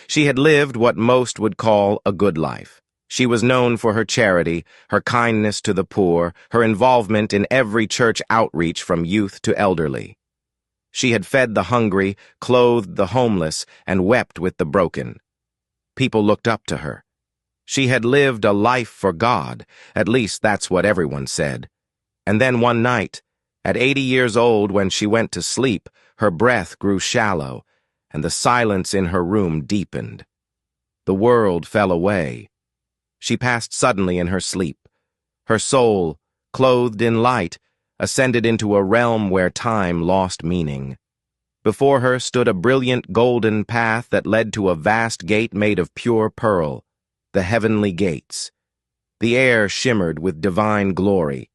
She had lived what most would call a good life. She was known for her charity, her kindness to the poor, her involvement in every church outreach from youth to elderly. She had fed the hungry, clothed the homeless, and wept with the broken. People looked up to her. She had lived a life for God, at least that's what everyone said. And then one night, at 80 years old when she went to sleep, her breath grew shallow, and the silence in her room deepened. The world fell away. She passed suddenly in her sleep. Her soul, clothed in light, ascended into a realm where time lost meaning. Before her stood a brilliant golden path that led to a vast gate made of pure pearl, the heavenly gates. The air shimmered with divine glory.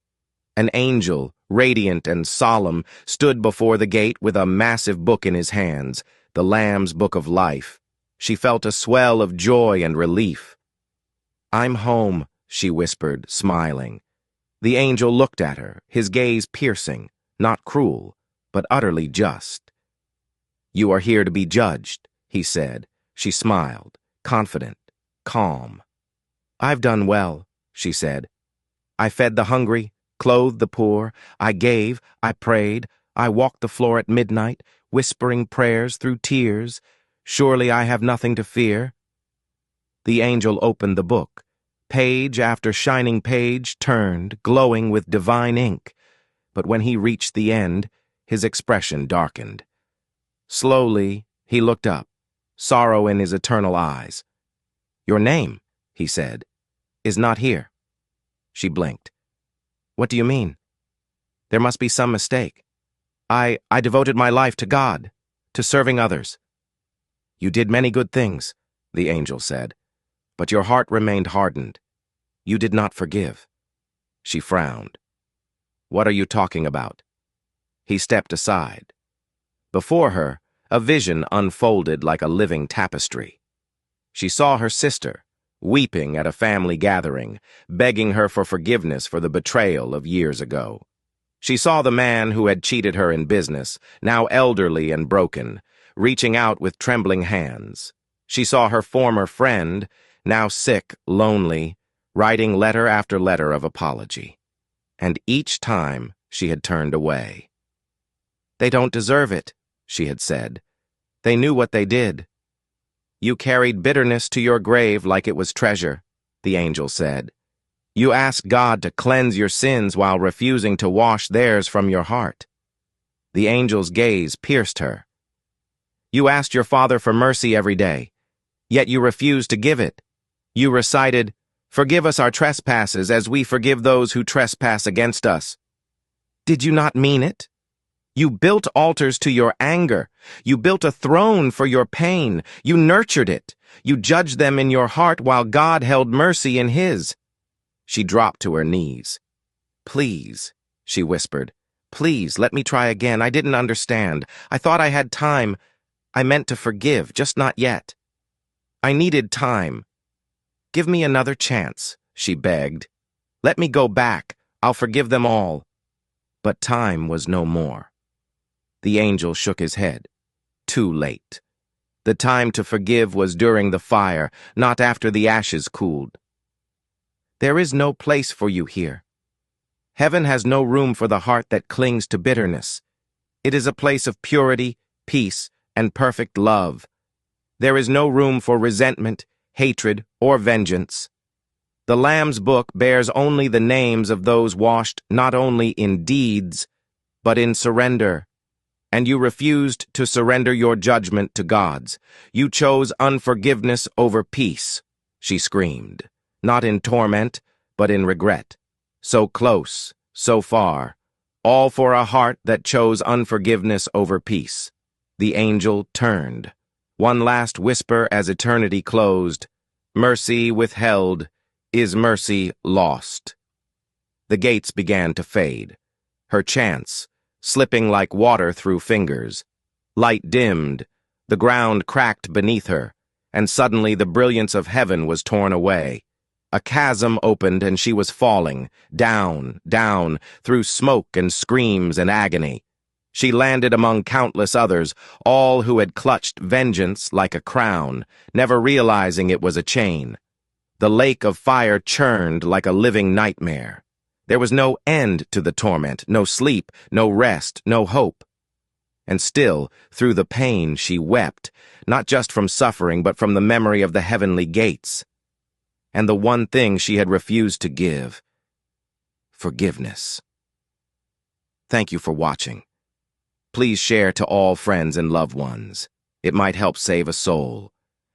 An angel, radiant and solemn, stood before the gate with a massive book in his hands, the Lamb's Book of Life. She felt a swell of joy and relief. "I'm home," she whispered, smiling. The angel looked at her, his gaze piercing, not cruel, but utterly just. "You are here to be judged," he said. She smiled, confident, calm. "I've done well," she said. "I fed the hungry, clothed the poor, I gave, I prayed, I walked the floor at midnight, whispering prayers through tears. Surely I have nothing to fear." The angel opened the book. Page after shining page turned, glowing with divine ink. But when he reached the end, his expression darkened. Slowly, he looked up, sorrow in his eternal eyes. "Your name," he said, "is not here." She blinked. "What do you mean?" "There must be some mistake. I devoted my life to God, to serving others." "You did many good things," the angel said, "but your heart remained hardened. You did not forgive." She frowned. "What are you talking about?" He stepped aside. Before her, a vision unfolded like a living tapestry. She saw her sister, weeping at a family gathering, begging her for forgiveness for the betrayal of years ago. She saw the man who had cheated her in business, now elderly and broken, reaching out with trembling hands. She saw her former friend, now sick, lonely, writing letter after letter of apology. And each time she had turned away. "They don't deserve it," she had said. "They knew what they did." "You carried bitterness to your grave like it was treasure," the angel said. "You asked God to cleanse your sins while refusing to wash theirs from your heart." The angel's gaze pierced her. "You asked your Father for mercy every day, yet you refused to give it. You recited, 'Forgive us our trespasses as we forgive those who trespass against us.' Did you not mean it? You built altars to your anger. You built a throne for your pain. You nurtured it. You judged them in your heart while God held mercy in his." She dropped to her knees. "Please," she whispered, "please, let me try again. I didn't understand. I thought I had time. I meant to forgive, just not yet. I needed time. Give me another chance," she begged. "Let me go back. I'll forgive them all." But time was no more. The angel shook his head. Too late. The time to forgive was during the fire, not after the ashes cooled. "There is no place for you here. Heaven has no room for the heart that clings to bitterness. It is a place of purity, peace, and perfect love. There is no room for resentment, hatred, or vengeance. The Lamb's Book bears only the names of those washed not only in deeds, but in surrender. And you refused to surrender your judgment to God's. You chose unforgiveness over peace," she screamed, not in torment, but in regret. So close, so far, all for a heart that chose unforgiveness over peace. The angel turned. One last whisper as eternity closed. "Mercy withheld, is mercy lost?" The gates began to fade. Her chance, slipping like water through fingers. Light dimmed, the ground cracked beneath her, and suddenly the brilliance of heaven was torn away. A chasm opened and she was falling, down, down, through smoke and screams and agony. She landed among countless others, all who had clutched vengeance like a crown, never realizing it was a chain. The lake of fire churned like a living nightmare. There was no end to the torment, no sleep, no rest, no hope. And still, through the pain, she wept, not just from suffering, but from the memory of the heavenly gates. And the one thing she had refused to give: forgiveness. Thank you for watching. Please share to all friends and loved ones. It might help save a soul.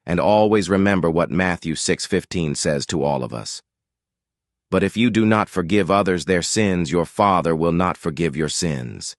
And always remember what Matthew 6:15 says to all of us. But if you do not forgive others their sins, your Father will not forgive your sins.